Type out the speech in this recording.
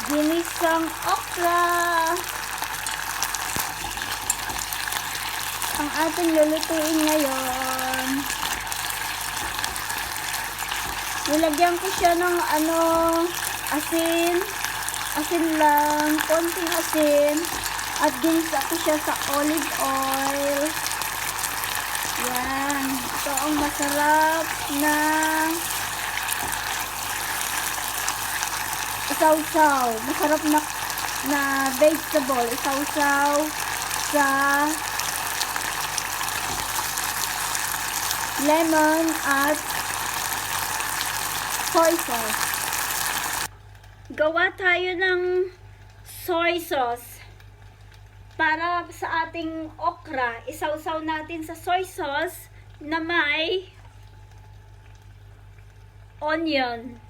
ginisang okra. Ang ating lulutuin ngayon. Nilagyan ko siya ng asin. Asin lang, konting asin. At ginisa ko siya sa olive oil. Yan. Ito ang masarap na isaw-saw. Masarap na vegetable. Isaw-saw sa lemon at soy sauce. Gawa tayo ng soy sauce para sa ating okra. Isaw-saw natin sa soy sauce na may onion.